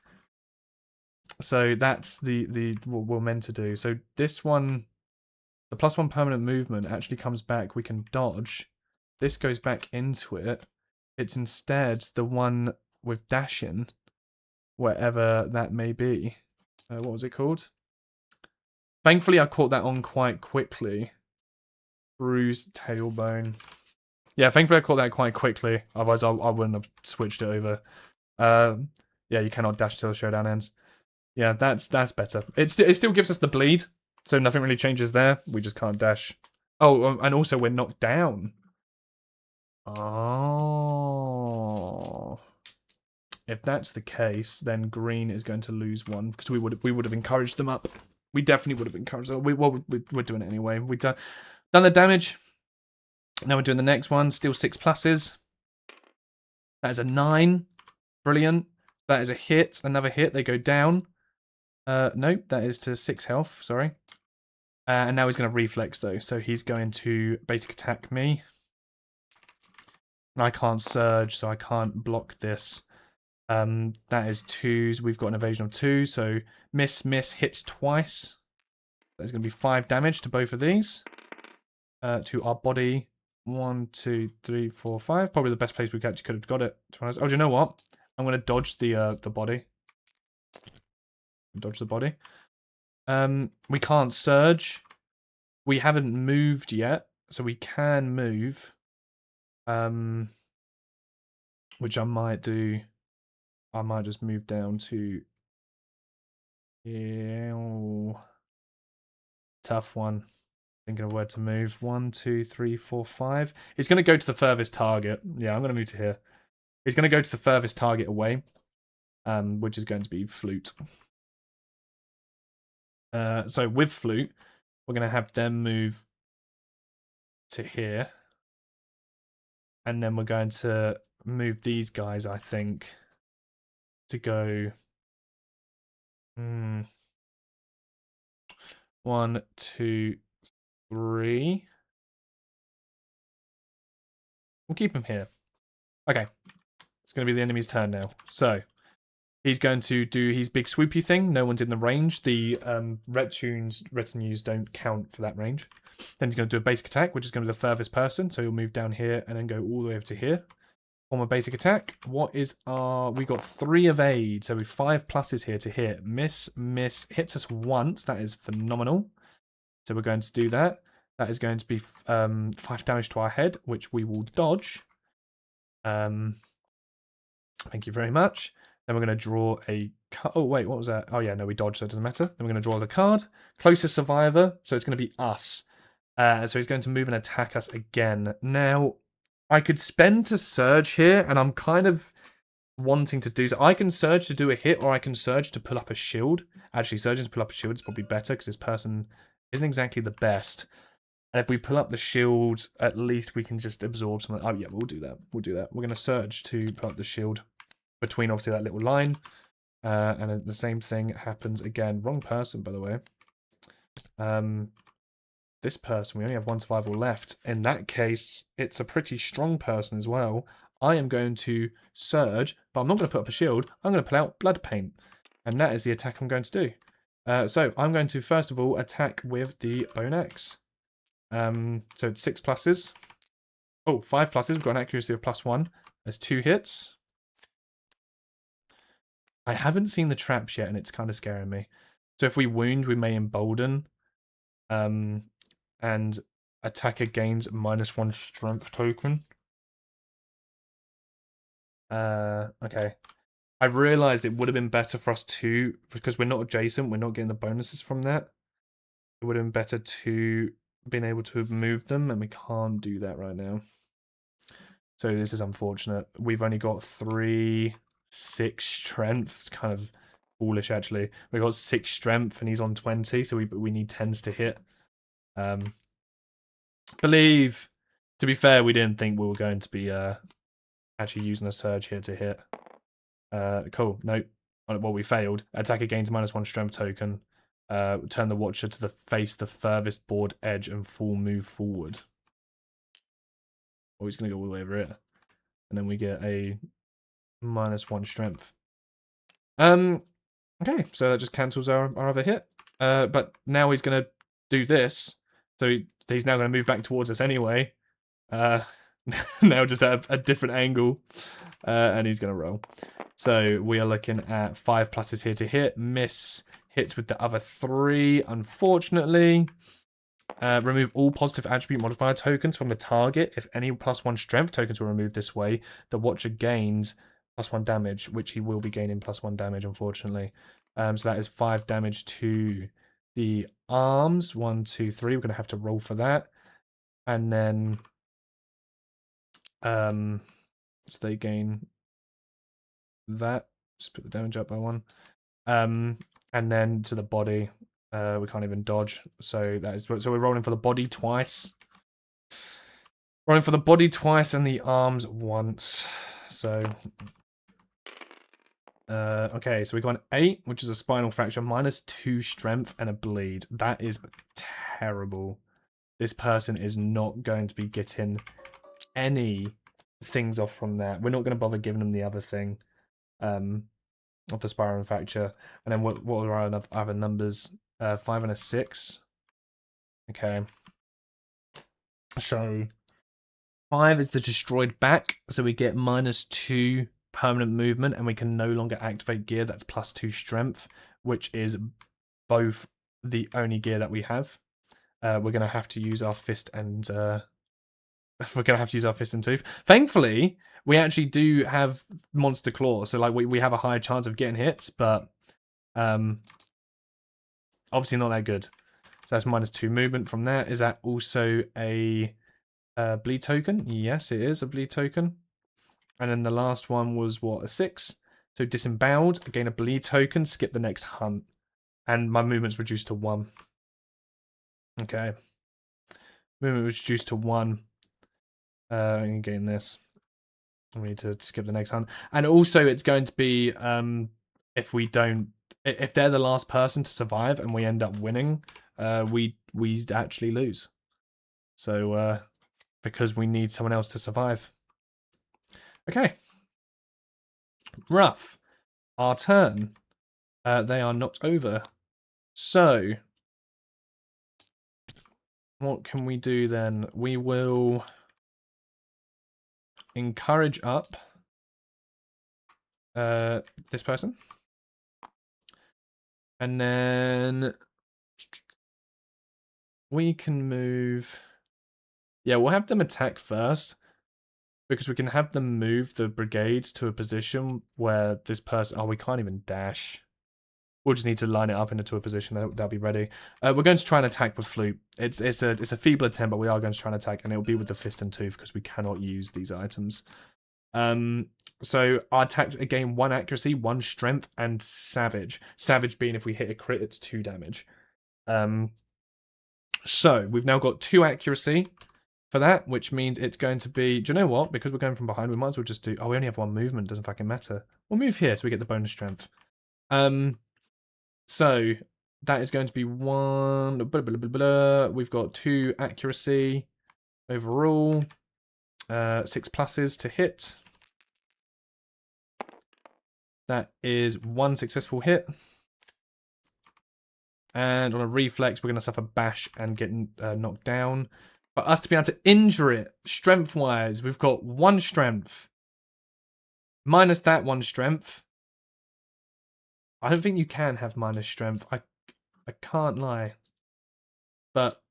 So that's what we're meant to do. So this one, the +1 permanent movement actually comes back. We can dodge. This goes back into it. It's instead the one with dashing, whatever that may be. What was it called? Thankfully, I caught that on quite quickly. Bruised tailbone. Yeah, thankfully I caught that quite quickly. Otherwise, I wouldn't have switched it over. Yeah, you cannot dash till the showdown ends. Yeah, that's better. It still gives us the bleed, so nothing really changes there. We just can't dash. Oh, and also we're knocked down. Oh. If that's the case, then green is going to lose one because we would have encouraged them up. We definitely would have encouraged them. We're doing it anyway. We've done the damage. Now we're doing the next one. Still 6 pluses. That is a 9. Brilliant. That is a hit. Another hit. They go down. Nope. That is to 6 health. Sorry. And now he's going to reflex though. So he's going to basic attack me. And I can't surge, so I can't block this. That is 2s. We've got an evasion of 2, so miss, hits twice. There's going to be 5 damage to both of these. To our body. 1, 2, 3, 4, 5. Probably the best place we actually could have got it. Oh, do you know what? I'm going to dodge the body. Dodge the body. We can't surge. We haven't moved yet, so we can move. Which I might do. I might just move down to. Yeah, tough one. Thinking of where to move. 1, 2, 3, 4, 5. He's going to go to the furthest target. Yeah, I'm going to move to here. He's going to go to the furthest target away, which is going to be flute. So with flute, we're going to have them move to here. And then we're going to move these guys, I think, to go... 1, 2, 3. We'll keep him here. Okay. It's going to be the enemy's turn now. So, he's going to do his big swoopy thing. No one's in the range. The retinues don't count for that range. Then he's going to do a basic attack, which is going to be the furthest person. So he'll move down here and then go all the way over to here. Form a basic attack. What is our... We got 3 evade. So we've 5 pluses here to hit. Miss. Hits us once. That is phenomenal. So we're going to do that. That is going to be 5 damage to our head, which we will dodge. Thank you very much. Then we're going to draw a... Oh, wait, what was that? Oh, yeah, no, we dodged, so it doesn't matter. Then we're going to draw the card. Closest survivor, so it's going to be us. So he's going to move and attack us again. Now, I could spend to surge here, and I'm kind of wanting to do so. I can surge to do a hit, or I can surge to pull up a shield. Actually, surging to pull up a shield is probably better, because this person isn't exactly the best. And if we pull up the shield, at least we can just absorb some... Oh, yeah, we'll do that. We'll do that. We're going to surge to pull up the shield between, obviously, that little line. And the same thing happens again. Wrong person, by the way. This person, we only have 1 survival left. In that case, it's a pretty strong person as well. I am going to surge, but I'm not going to put up a shield. I'm going to pull out blood paint. And that is the attack I'm going to do. So I'm going to, first of all, attack with the bone axe. So it's 6 pluses. Oh, 5 pluses. We've got an accuracy of +1. There's 2 hits. I haven't seen the traps yet, and it's kind of scaring me. So if we wound, we may embolden. And attacker gains -1 strength token. Okay. I realised it would have been better for us to, because we're not adjacent, we're not getting the bonuses from that. It would have been better to been able to move them, and we can't do that right now. So this is unfortunate. We've only got 3, 6 strength. It's kind of foolish, actually. We've got 6 strength, and he's on 20, so we need 10s to hit. Believe. To be fair, we didn't think we were going to be actually using a surge here to hit. Cool. No. Well, we failed. Attacker gains -1 strength token. Turn the watcher to face the furthest board edge and full move forward. Oh, he's going to go all the way over it. And then we get a -1 strength. Okay, so that just cancels our other hit. But now he's going to do this. So he's now going to move back towards us anyway. Now just at a different angle. And he's going to roll. So we are looking at 5 pluses here to hit. Miss. Hits with the other 3, unfortunately. Remove all positive attribute modifier tokens from the target. If any +1 strength tokens were removed this way, the watcher gains +1 damage, which he will be gaining +1 damage, unfortunately. So that is 5 damage to the arms. 1, 2, 3. We're going to have to roll for that. and then so they gain that. Just put the damage up by 1. And then to the body, we can't even dodge. So that is so we're rolling for the body twice. Rolling for the body twice and the arms once. So okay, so we got an 8, which is a spinal fracture, -2 strength and a bleed. That is terrible. This person is not going to be getting any things off from that. We're not going to bother giving them the other thing of the spinal fracture. And then what are our other numbers? 5 and a 6. Okay. So 5 is the destroyed back, so we get -2 permanent movement, and we can no longer activate gear that's +2 strength, which is both the only gear that we have. We're gonna have to use our fist and tooth. Thankfully, we actually do have monster claw, so like we have a higher chance of getting hits, but obviously not that good. So that's -2 movement from there. Is that also a bleed token? Yes, it is a bleed token. And then the last one was what, a 6? So disemboweled, gain a bleed token, skip the next hunt. And my movement's reduced to 1. Okay. Movement was reduced to 1. And gain this. We need to skip the next hunt. And also it's going to be if they're the last person to survive and we end up winning, we actually lose. So because we need someone else to survive. Okay. Rough. Our turn. They are knocked over. So, what can we do then? We will encourage up this person. And then we can move... Yeah, we'll have them attack first, because we can have them move the brigades to a position where this person... Oh, we can't even dash. We'll just need to line it up into a position that'll be ready. We're going to try and attack with flute. It's a feeble attempt, but we are going to try and attack, and it'll be with the fist and tooth because we cannot use these items. So our attacks again 1 accuracy, 1 strength, and savage. Savage being if we hit a crit, it's 2 damage. So we've now got 2 accuracy for that, which means it's going to be. Do you know what? Because we're going from behind, we might as well just do. Oh, we only have 1 movement. Doesn't fucking matter. We'll move here so we get the bonus strength. So that is going to be 1. Blah, blah, blah, blah. We've got 2 accuracy overall. 6 pluses to hit. That is 1 successful hit. And on a reflex, we're going to suffer bash and get knocked down. For us to be able to injure it, strength-wise, we've got 1 strength. Minus that 1 strength. I don't think you can have minus strength. I can't lie. But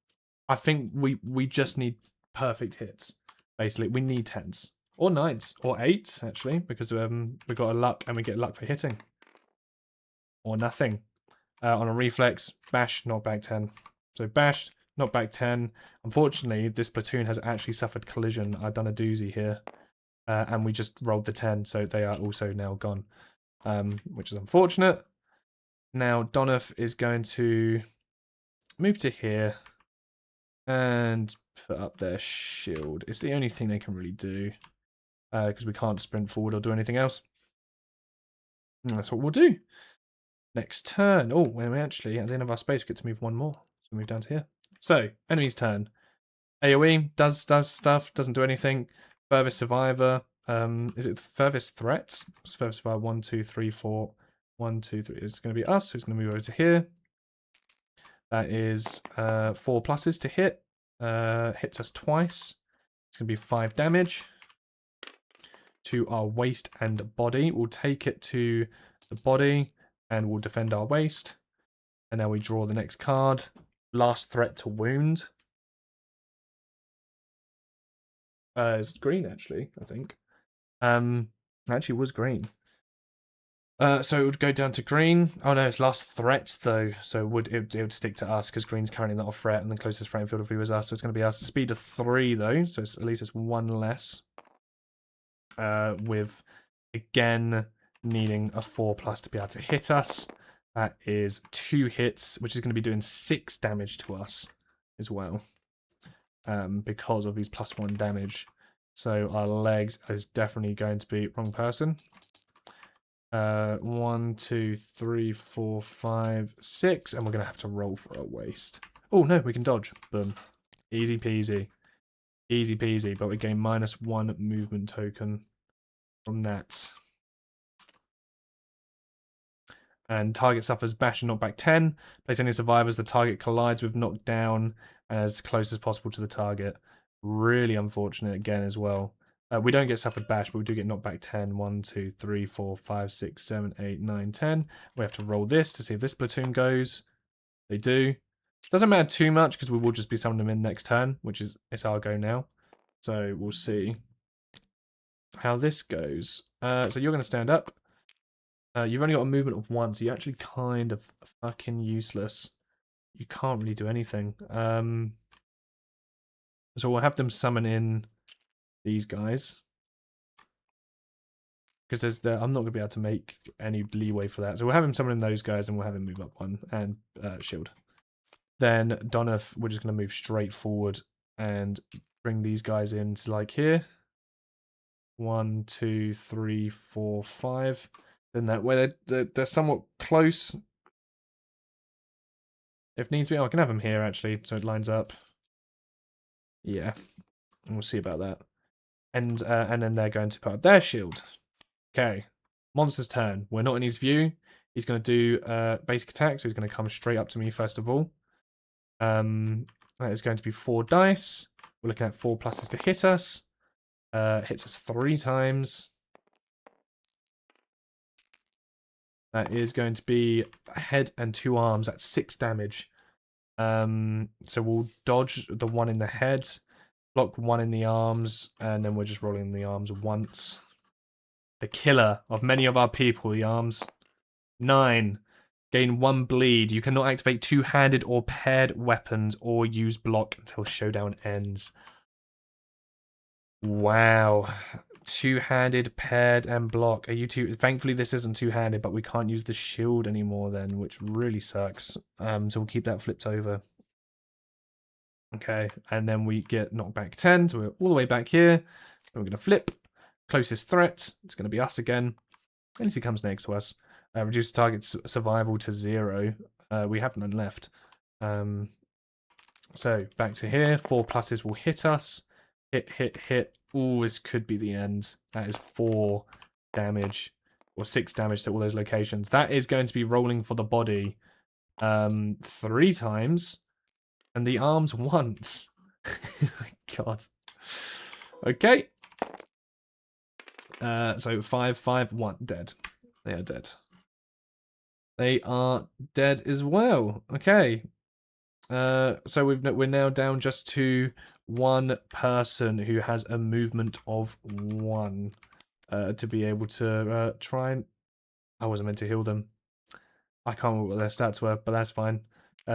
I think we just need perfect hits. Basically, we need 10s. Or 9s. Or 8s, actually. Because we've got a luck and we get luck for hitting. Or nothing. On a reflex, bash, knockback 10. So bash, knockback 10. Unfortunately, this platoon has actually suffered collision. I've done a doozy here. And we just rolled the 10, so they are also now gone. Which is unfortunate. Now, Donoff is going to move to here and put up their shield. It's the only thing they can really do because we can't sprint forward or do anything else. And that's what we'll do. Next turn. Oh, when we actually, at the end of our space, we get to move 1 more. So we move down to here. So, enemy's turn. AoE does stuff, doesn't do anything. Furthest survivor. Is it the furthest threat? It's furthest survivor 1, 2, 3, 4. 1, 2, 3. It's going to be us. Who's going to move over to here? That is 4 pluses to hit. Hits us twice. It's going to be 5 damage to our waist and body. We'll take it to the body and we'll defend our waist. And now we draw the next card. Last threat to wound. It's green actually, I think. Actually was green. So it would go down to green. Oh no, it's last threat though. So it would stick to us because green's currently not a threat, and the closest frame field of view is us. So it's going to be us. Speed of 3 though, so at least it's 1 less. With again needing a 4+ to be able to hit us. That is 2 hits, which is going to be doing 6 damage to us as well, because of his +1 damage. So our legs is definitely going to be wrong person. 1, 2, 3, 4, 5, 6, and we're gonna have to roll for a waste. Oh no, we can dodge. Boom, easy peasy, easy peasy. But we gain -1 movement token from that. And target suffers bash and knockback 10. Place any survivors the target collides with knocked down and as close as possible to the target. Really unfortunate again as well. We don't get suffered bash, but we do get knockback 10. 1, 2, 3, 4, 5, 6, 7, 8, 9, 10. We have to roll this to see if this platoon goes. They do. Doesn't matter too much because we will just be summoning them in next turn, which is it's our go now. So we'll see how this goes. So you're going to stand up. You've only got a movement of 1, so you're actually kind of fucking useless. You can't really do anything. So we'll have them summon in these guys. Because I'm not going to be able to make any leeway for that. So we'll have him summon in those guys and we'll have him move up 1 and shield. Then Donoff, we're just going to move straight forward and bring these guys into like here. 1, 2, 3, 4, 5. Then that way they're somewhat close. If needs be, I can have them here actually, so it lines up. Yeah, and we'll see about that. And then they're going to put up their shield. Okay, monster's turn. We're not in his view. He's going to do basic attack, so he's going to come straight up to me first of all. That is going to be 4 dice. We're looking at 4 pluses to hit us. Hits us 3 times. That is going to be a head and 2 arms. That's 6 damage. So we'll dodge the 1 in the head, block 1 in the arms, and then we're just rolling the arms once. The killer of many of our people, the arms. 9. Gain 1 bleed. You cannot activate 2-handed or paired weapons or use block until showdown ends. Wow. 2-handed, paired, and block. Are you two? Thankfully, this isn't 2-handed, but we can't use the shield anymore then, which really sucks. So we'll keep that flipped over. Okay, and then we get knockback 10, so we're all the way back here. And we're going to flip. Closest threat. It's going to be us again. At least he comes next to us. Reduce the target's survival to 0. We have none left. So back to here. 4 pluses will hit us. Hit, hit, hit. Ooh, this could be the end. That is 4 damage. Or 6 damage to all those locations. That is going to be rolling for the body 3 times. And the arms once. Oh my god. Okay. So 5, 5, 1. Dead. They are dead. They are dead as well. Okay. So we're now down just to 1 person who has a movement of 1 to be able to try and... I wasn't meant to heal them. I can't remember what their stats were, but that's fine.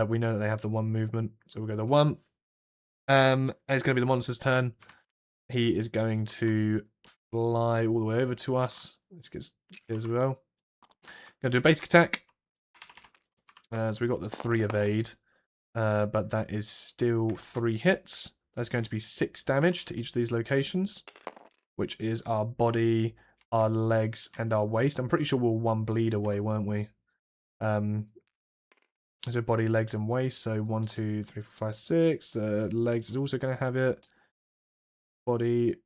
We know that they have the 1 movement, so we'll go to 1. And it's going to be the monster's turn. He is going to fly all the way over to us. This gets as well. Going to do a basic attack. So we got the 3 evade. But that is still 3 hits. That's going to be 6 damage to each of these locations, which is our body, our legs, and our waist. I'm pretty sure we'll 1 bleed away, weren't we? So body, legs, and waist. So 1, 2, 3, 4, 5, 6. Legs is also going to have it. Body.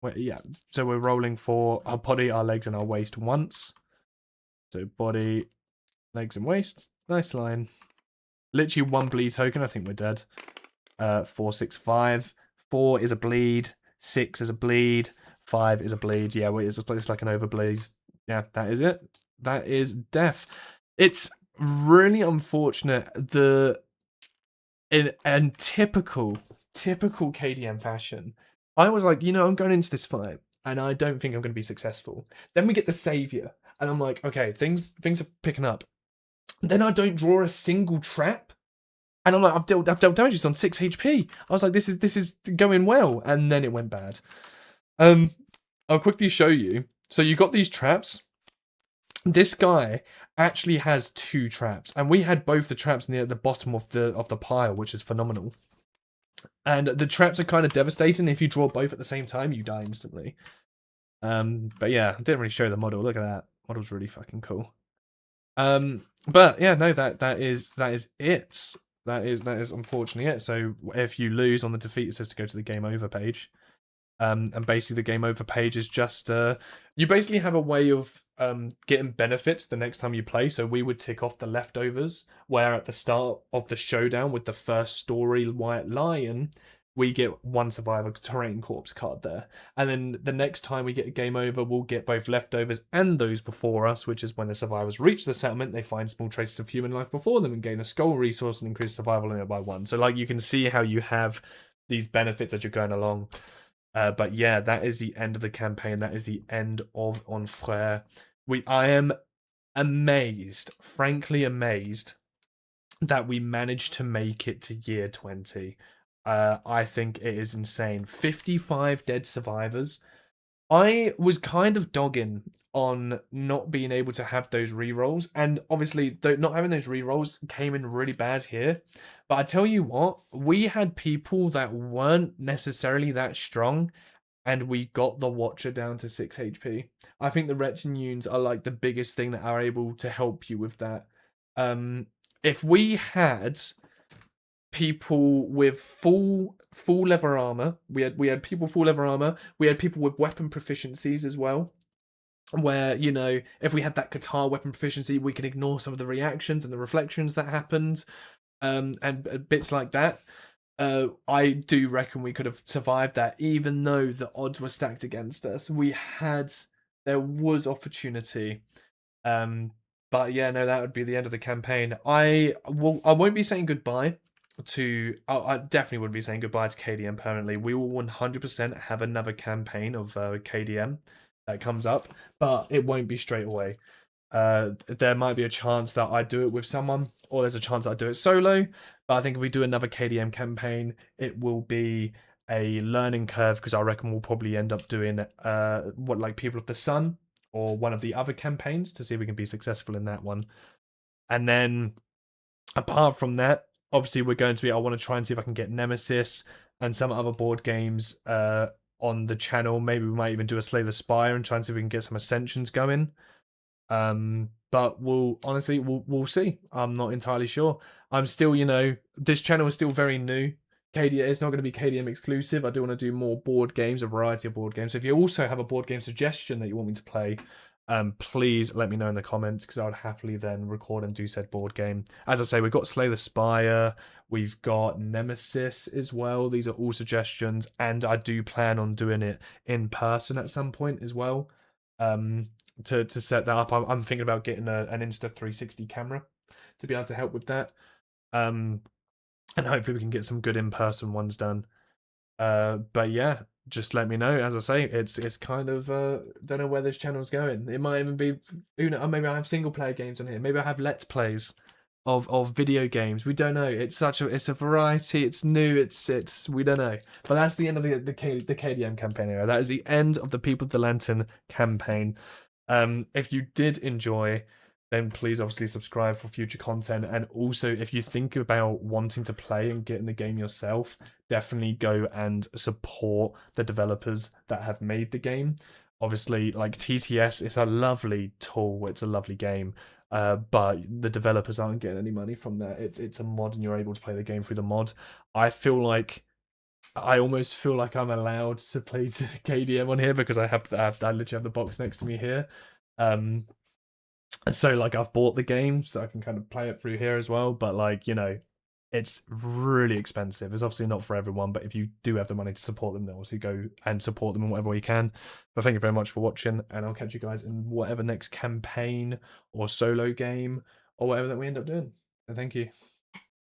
Wait, yeah. So we're rolling for our body, our legs, and our waist once. So body, legs, and waist. Nice line. Literally 1 bleed token. I think we're dead. 4, 6, 5. 4 is a bleed. 6 is a bleed. 5 is a bleed. Yeah, it's like an overbleed. Yeah, that is it. That is death. It's really unfortunate. In typical KDM fashion, I was like, I'm going into this fight, and I don't think I'm going to be successful. Then we get the savior. and I'm like, okay, things are picking up. Then I don't draw a single trap. And I'm like, I've dealt damages on 6 HP. I was like, this is going well. And then it went bad. I'll quickly show you. So you got these traps. This guy actually has 2 traps. And we had both the traps near the bottom of the pile, which is phenomenal. And the traps are kind of devastating. If you draw both at the same time, you die instantly. But yeah, I didn't really show the model. Look at that. Model's really fucking cool. But yeah, no, that is it. That is unfortunately it. So if you lose on the defeat, it says to go to the game over page. And basically the game over page is just you basically have a way of getting benefits the next time you play. So we would tick off the leftovers, where at the start of the showdown with the first story, White Lion, we get 1 survivor terrain corpse card there. And then the next time we get a game over, we'll get both leftovers and those before us, which is when the survivors reach the settlement, they find small traces of human life before them and gain a skull resource and increase survival limit by 1. So like you can see how you have these benefits as you're going along. But yeah, that is the end of the campaign. That is the end of Enfaire. I am amazed, frankly amazed, that we managed to make it to year 20. I think it is insane. 55 dead survivors. I was kind of dogging on not being able to have those rerolls, and obviously not having those rerolls came in really bad here. But I tell you what, we had people that weren't necessarily that strong, and we got the Watcher down to 6 HP. I think the Retinues are like the biggest thing that are able to help you with that. If we had people with full leather armor, we had people full leather armor, we had people with weapon proficiencies as well, where, you know, if we had that guitar weapon proficiency, we could ignore some of the reactions and the reflections that happened, and bits like that. I do reckon we could have survived that, even though the odds were stacked against us. There was opportunity. But yeah, no, that would be the end of the campaign. I won't be saying goodbye I definitely wouldn't be saying goodbye to KDM permanently. We will 100% have another campaign of KDM that comes up, but it won't be straight away. There might be a chance that I do it with someone, or there's a chance I do it solo. But I think if we do another KDM campaign, it will be a learning curve, because I reckon we'll probably end up doing like People of the Sun or one of the other campaigns to see if we can be successful in that one. And then apart from that, obviously we're going to be, I want to try and see if I can get Nemesis and some other board games on the channel. Maybe we might even do a Slay the Spire and try and see if we can get some Ascensions going. But we'll see. I'm not entirely sure. I'm still, this channel is still very new. It's not going to be KDM exclusive. I do want to do more board games, a variety of board games. So if you also have a board game suggestion that you want me to play, please let me know in the comments, because I would happily then record and do said board game. As I say, we've got Slay the Spire, we've got Nemesis as well. These are all suggestions, and I do plan on doing it in person at some point as well. To set that up, I'm thinking about getting an Insta360 camera to be able to help with that. And hopefully we can get some good in-person ones done. But yeah, just let me know. As I say, it's kind of don't know where this channel's going. It might even be, maybe I have single player games on here. Maybe I have let's plays of video games. We don't know. It's a variety. It's new. It's we don't know. But that's the end of the KDM campaign era. That is the end of the People of the Lantern campaign. If you did enjoy, then please obviously subscribe for future content. And also, if you think about wanting to play and get in the game yourself, definitely go and support the developers that have made the game. Obviously, like TTS, it's a lovely tool, it's a lovely game, but the developers aren't getting any money from that. It's a mod, and you're able to play the game through the mod. I almost feel like I'm allowed to play KDM on here, because I literally have the box next to me here. So like I've bought the game, so I can kind of play it through here as well. But like, it's really expensive. It's obviously not for everyone, but if you do have the money to support them, then obviously go and support them in whatever way you can. But thank you very much for watching, and I'll catch you guys in whatever next campaign or solo game or whatever that we end up doing. So thank you.